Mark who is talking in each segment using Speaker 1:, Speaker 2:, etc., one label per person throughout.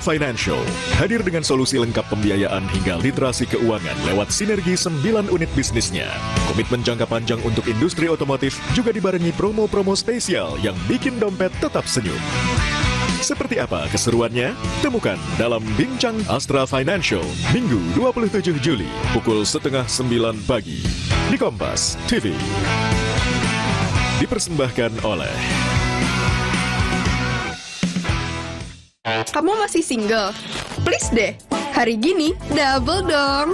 Speaker 1: Financial hadir dengan solusi lengkap pembiayaan hingga literasi keuangan lewat sinergi 9 unit bisnisnya. Komitmen jangka panjang untuk industri otomotif juga dibarengi promo-promo spesial yang bikin dompet tetap senyum. Seperti apa keseruannya? Temukan dalam Bincang Astra Financial Minggu 27 Juli pukul setengah 9 pagi di Kompas TV. Dipersembahkan oleh
Speaker 2: Kamu masih single? Please deh, hari gini double dong.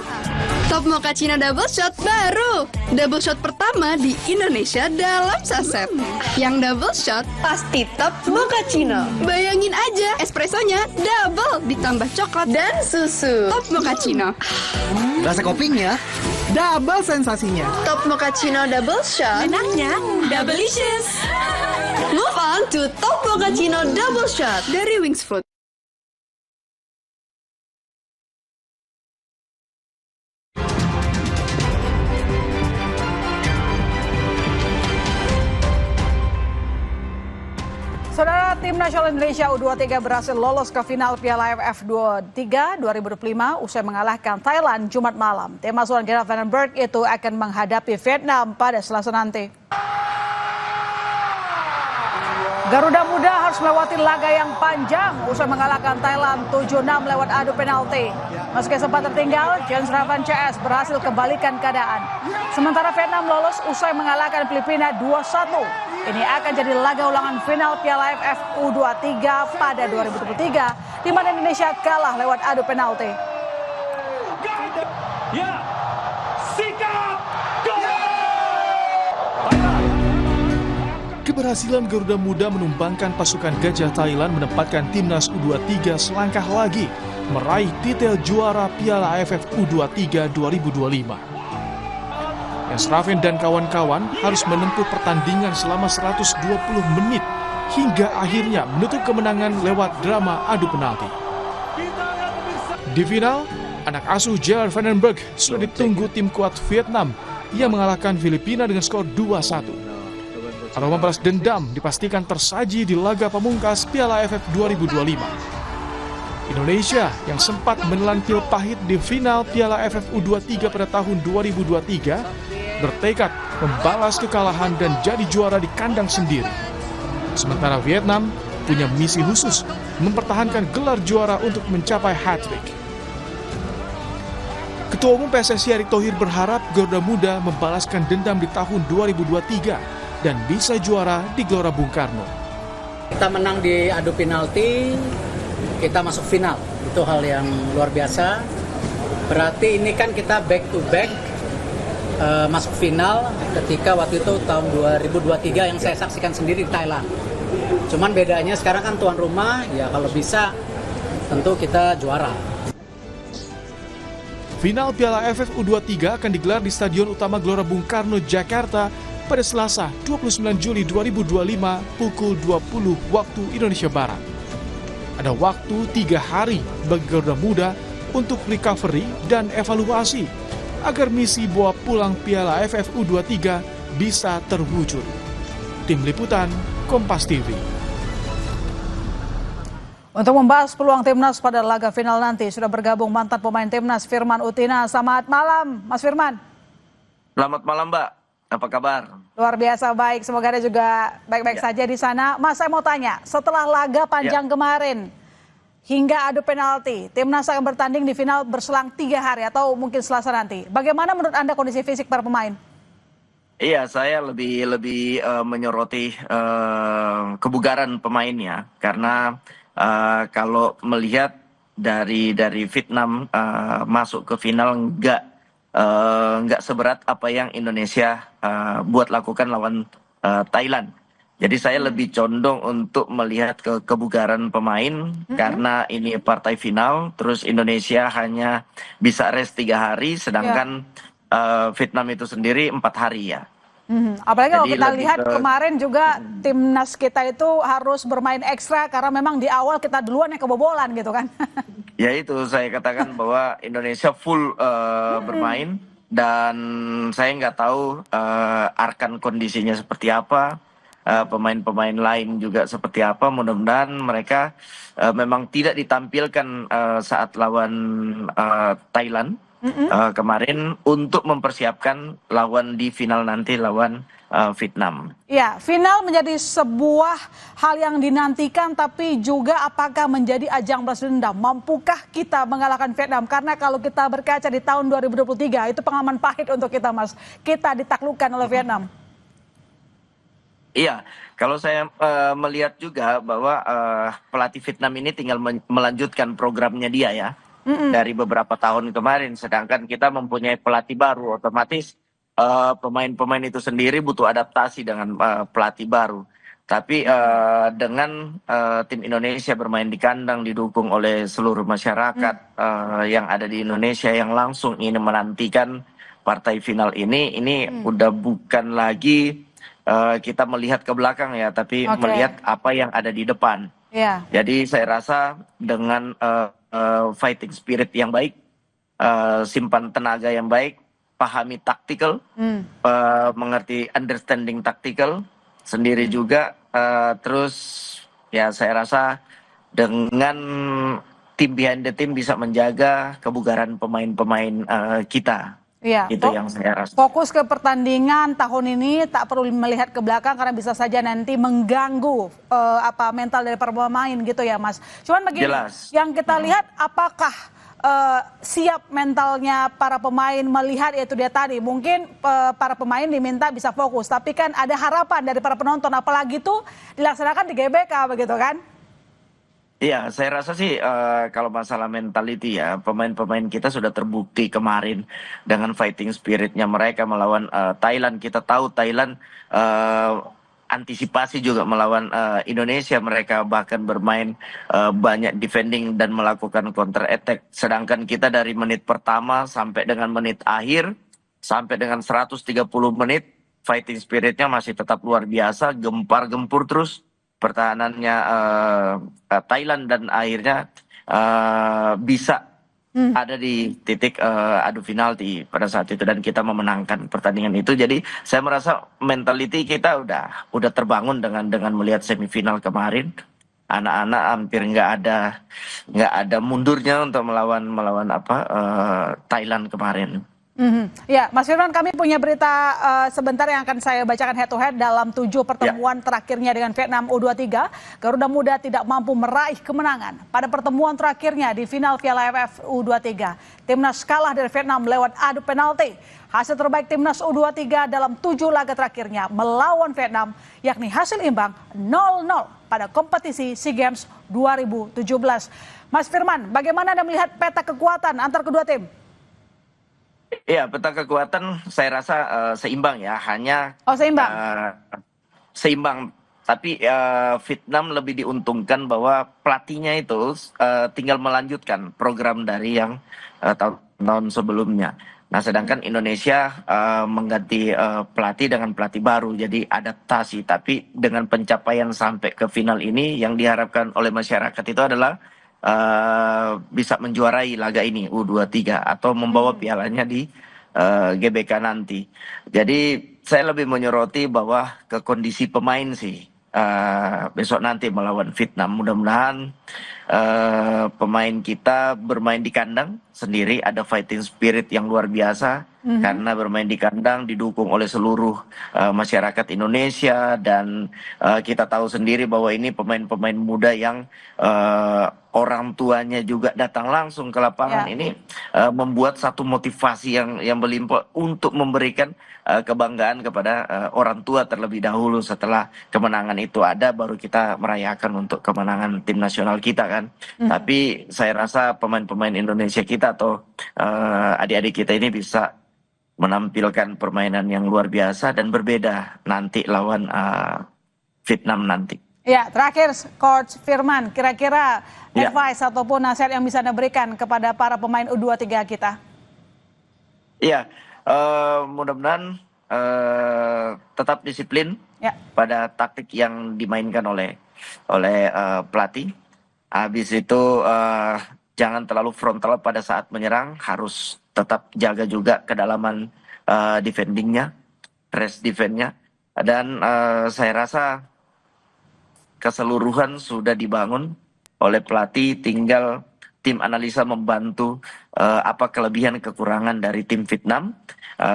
Speaker 2: Top Mochaccino Double Shot baru. Double shot pertama di Indonesia dalam saset. Yang double shot pasti Top Mochaccino. Bayangin aja, espressonya double ditambah coklat dan susu. Top Mochaccino.
Speaker 3: Rasa kopinya double sensasinya.
Speaker 2: Top Mochaccino Double Shot. Enaknya doubleicious. Move on to Top Mochaccino Double Shot dari Wings Fruit.
Speaker 4: Saudara, tim nasional Indonesia U23 berhasil lolos ke final Piala AFF 23 2025 usai mengalahkan Thailand Jumat malam. Tim asuhan Gerard Van den Berg itu akan menghadapi Vietnam pada Selasa nanti. Garuda Muda harus melewati laga yang panjang usai mengalahkan Thailand 7-6 lewat adu penalti. Meski sempat tertinggal, Jens Ravan CS berhasil kembalikan keadaan. Sementara Vietnam lolos usai mengalahkan Filipina 2-1. Ini akan jadi laga ulangan final Piala AFF U23 pada 2023, di mana Indonesia kalah lewat adu penalti.
Speaker 5: Ya, sikap,
Speaker 6: Keberhasilan Garuda Muda menumbangkan pasukan Gajah Thailand menempatkan timnas U23 selangkah lagi meraih titel juara Piala AFF U23 2025. Jens Raven dan kawan-kawan harus menempuh pertandingan selama 120 menit hingga akhirnya menutup kemenangan lewat drama adu penalti. Di final, anak asuh Gerard Van den Berg sudah ditunggu tim kuat Vietnam yang mengalahkan Filipina dengan skor 2-1. Aroma balas dendam dipastikan tersaji di laga pamungkas Piala AFF 2025. Indonesia yang sempat menelan pil pahit di final Piala AFF U23 pada tahun 2023 bertekad membalas kekalahan dan jadi juara di kandang sendiri. Sementara Vietnam punya misi khusus mempertahankan gelar juara untuk mencapai hat-trick. Ketua Umum PSSI Erick Thohir berharap Garuda Muda membalaskan dendam di tahun 2023 dan bisa juara di Gelora Bung Karno.
Speaker 3: Kita menang di adu penalti, kita masuk final. Itu hal yang luar biasa. Berarti ini kan kita back to back masuk final ketika waktu itu tahun 2023 yang saya saksikan sendiri di Thailand. Cuman bedanya sekarang kan tuan rumah, ya kalau bisa tentu kita juara.
Speaker 6: Final Piala AFF U23 akan digelar di Stadion Utama Gelora Bung Karno, Jakarta pada Selasa 29 Juli 2025 pukul 20 waktu Indonesia Barat. Ada waktu 3 hari bagi Garuda Muda untuk recovery dan evaluasi agar misi bawa pulang Piala AFF U23 bisa terwujud. Tim Liputan Kompas TV.
Speaker 4: Untuk membahas peluang timnas pada laga final nanti sudah bergabung mantan pemain timnas Firman Utina. Selamat malam, Mas Firman.
Speaker 7: Selamat malam, Mbak. Apa kabar?
Speaker 4: Luar biasa baik, semoga Anda juga baik-baik saja di sana. Mas, saya mau tanya, setelah laga panjang kemarin hingga adu penalti, timnas akan bertanding di final berselang 3 hari atau mungkin Selasa nanti. Bagaimana menurut Anda kondisi fisik para pemain?
Speaker 7: Iya, saya lebih menyoroti kebugaran pemainnya karena kalau melihat dari Vietnam masuk ke final nggak seberat apa yang Indonesia buat lakukan lawan Thailand. Jadi saya lebih condong untuk melihat ke kebugaran pemain karena ini partai final, terus Indonesia hanya bisa rest 3 hari, sedangkan Vietnam itu sendiri 4 hari ya.
Speaker 4: Apalagi kalau
Speaker 7: Jadi
Speaker 4: kita
Speaker 7: lebih
Speaker 4: lihat kemarin juga timnas kita itu harus bermain ekstra karena memang di awal kita duluan yang kebobolan gitu kan.
Speaker 7: Ya itu saya katakan bahwa Indonesia full bermain dan saya nggak tahu Arkan kondisinya seperti apa. pemain-pemain lain juga seperti apa. Mudah-mudahan mereka memang tidak ditampilkan saat lawan Thailand kemarin untuk mempersiapkan lawan di final nanti lawan Vietnam.
Speaker 4: Ya, final menjadi sebuah hal yang dinantikan, tapi juga apakah menjadi ajang balas dendam? Mampukah kita mengalahkan Vietnam? Karena kalau kita berkaca di tahun 2023, itu pengalaman pahit untuk kita, Mas. Kita ditaklukkan oleh Vietnam.
Speaker 7: Iya, kalau saya melihat juga bahwa pelatih Vietnam ini tinggal melanjutkan programnya dia ya dari beberapa tahun kemarin, sedangkan kita mempunyai pelatih baru, otomatis pemain-pemain itu sendiri butuh adaptasi dengan pelatih baru. Tapi dengan tim Indonesia bermain di kandang didukung oleh seluruh masyarakat yang ada di Indonesia yang langsung ingin menantikan partai final ini udah bukan lagi kita melihat ke belakang ya, tapi melihat apa yang ada di depan.
Speaker 4: Yeah.
Speaker 7: Jadi saya rasa dengan fighting spirit yang baik, simpan tenaga yang baik, pahami taktikal, mengerti understanding taktikal sendiri juga, terus ya saya rasa dengan tim behind the team bisa menjaga kebugaran pemain-pemain kita.
Speaker 4: Iya,
Speaker 7: itu yang saya rasa.
Speaker 4: Fokus ke pertandingan tahun ini, tak perlu melihat ke belakang karena bisa saja nanti mengganggu mental dari para pemain gitu ya, Mas. Cuman begini, yang kita lihat apakah siap mentalnya para pemain melihat itu dia tadi. Mungkin para pemain diminta bisa fokus, tapi kan ada harapan dari para penonton, apalagi itu dilaksanakan di GBK begitu kan?
Speaker 7: Iya, saya rasa sih kalau masalah mentality ya, pemain-pemain kita sudah terbukti kemarin dengan fighting spiritnya mereka melawan Thailand. Kita tahu Thailand antisipasi juga melawan Indonesia, mereka bahkan bermain banyak defending dan melakukan counter attack. Sedangkan kita dari menit pertama sampai dengan menit akhir, sampai dengan 130 menit, fighting spiritnya masih tetap luar biasa, gempar-gempur terus pertahanannya Thailand, dan akhirnya bisa ada di titik adu penalti pada saat itu dan kita memenangkan pertandingan itu. Jadi saya merasa mentality kita udah terbangun dengan melihat semifinal kemarin. Anak-anak hampir nggak ada mundurnya untuk melawan Thailand kemarin.
Speaker 4: Ya, Mas Firman, kami punya berita sebentar yang akan saya bacakan head to head dalam 7 pertemuan terakhirnya dengan Vietnam U23. Garuda Muda tidak mampu meraih kemenangan pada pertemuan terakhirnya di final Piala AFF U23. Timnas kalah dari Vietnam lewat adu penalti. Hasil terbaik Timnas U23 dalam 7 laga terakhirnya melawan Vietnam, yakni hasil imbang 0-0 pada kompetisi SEA Games 2017. Mas Firman, bagaimana Anda melihat peta kekuatan antar kedua tim?
Speaker 7: Iya, peta kekuatan saya rasa seimbang ya, hanya
Speaker 4: seimbang.
Speaker 7: Seimbang, tapi Vietnam lebih diuntungkan bahwa pelatihnya itu tinggal melanjutkan program dari yang tahun sebelumnya. Nah, sedangkan Indonesia mengganti pelatih dengan pelatih baru, jadi adaptasi. Tapi dengan pencapaian sampai ke final ini, yang diharapkan oleh masyarakat itu adalah bisa menjuarai laga ini U23 atau membawa pialanya di GBK nanti. Jadi saya lebih menyoroti bahwa ke kondisi pemain sih besok nanti melawan Vietnam. Mudah-mudahan pemain kita bermain di kandang sendiri ada fighting spirit yang luar biasa, karena bermain di kandang didukung oleh seluruh masyarakat Indonesia, dan kita tahu sendiri bahwa ini pemain-pemain muda yang orang tuanya juga datang langsung ke lapangan. Ini membuat satu motivasi yang berlimpah untuk memberikan kebanggaan kepada orang tua terlebih dahulu. Setelah kemenangan itu ada, baru kita merayakan untuk kemenangan tim nasional kita kan. Tapi saya rasa pemain-pemain Indonesia kita atau adik-adik kita ini bisa menampilkan permainan yang luar biasa dan berbeda nanti lawan Vietnam nanti.
Speaker 4: Ya, terakhir Coach Firman, kira-kira advice ataupun nasihat yang bisa Anda berikan kepada para pemain U23 kita?
Speaker 7: Iya, mudah-mudahan tetap disiplin pada taktik yang dimainkan oleh pelatih. Habis itu jangan terlalu frontal pada saat menyerang, harus tetap jaga juga kedalaman defendingnya, rest defense-nya. Dan saya rasa keseluruhan sudah dibangun oleh pelatih, tinggal tim analisa membantu apa kelebihan kekurangan dari tim Vietnam.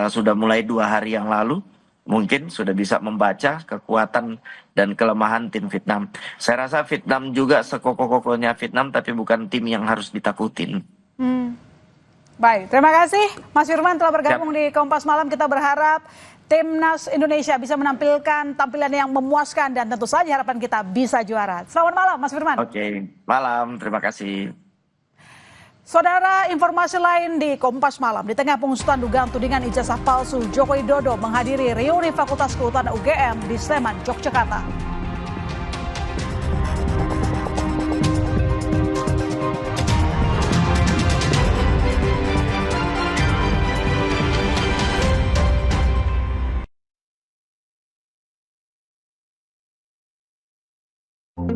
Speaker 7: Sudah mulai 2 hari yang lalu, mungkin sudah bisa membaca kekuatan dan kelemahan tim Vietnam. Saya rasa Vietnam juga sekokoh-kokohnya Vietnam, tapi bukan tim yang harus ditakutin.
Speaker 4: Baik, terima kasih Mas Firman telah bergabung di Kompas Malam. Kita berharap Timnas Indonesia bisa menampilkan tampilan yang memuaskan dan tentu saja harapan kita bisa juara. Selamat malam Mas Firman.
Speaker 7: Oke, malam, terima kasih.
Speaker 4: Saudara, informasi lain di Kompas Malam. Di tengah pengusutan dugaan tudingan ijazah palsu, Joko Widodo menghadiri reuni Fakultas Kehutanan UGM di Sleman, Yogyakarta.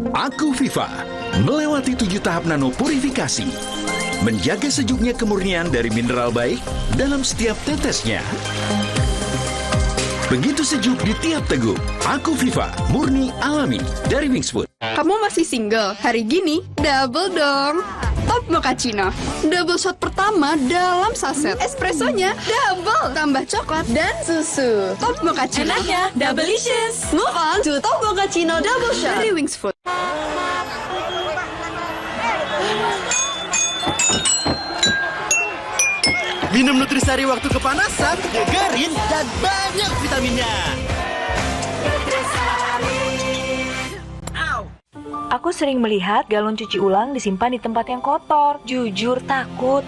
Speaker 8: Aku Viva melewati 7 tahap nano purifikasi, menjaga sejuknya kemurnian dari mineral baik dalam setiap tetesnya. Begitu sejuk di tiap teguk. Aku Viva murni alami dari Wingsfood.
Speaker 2: Kamu masih single? Hari gini double dong. Top Mochaccino, double shot pertama dalam saset. Espressonya double, tambah coklat dan susu. Top Mochaccino, enaknya doubleicious. Move on to Top Mochaccino double shot dari Wingsfood.
Speaker 9: Minum Nutrisari waktu kepanasan, nyegarin dan banyak vitaminnya.
Speaker 10: Aku sering melihat galon cuci ulang disimpan di tempat yang kotor. Jujur takut.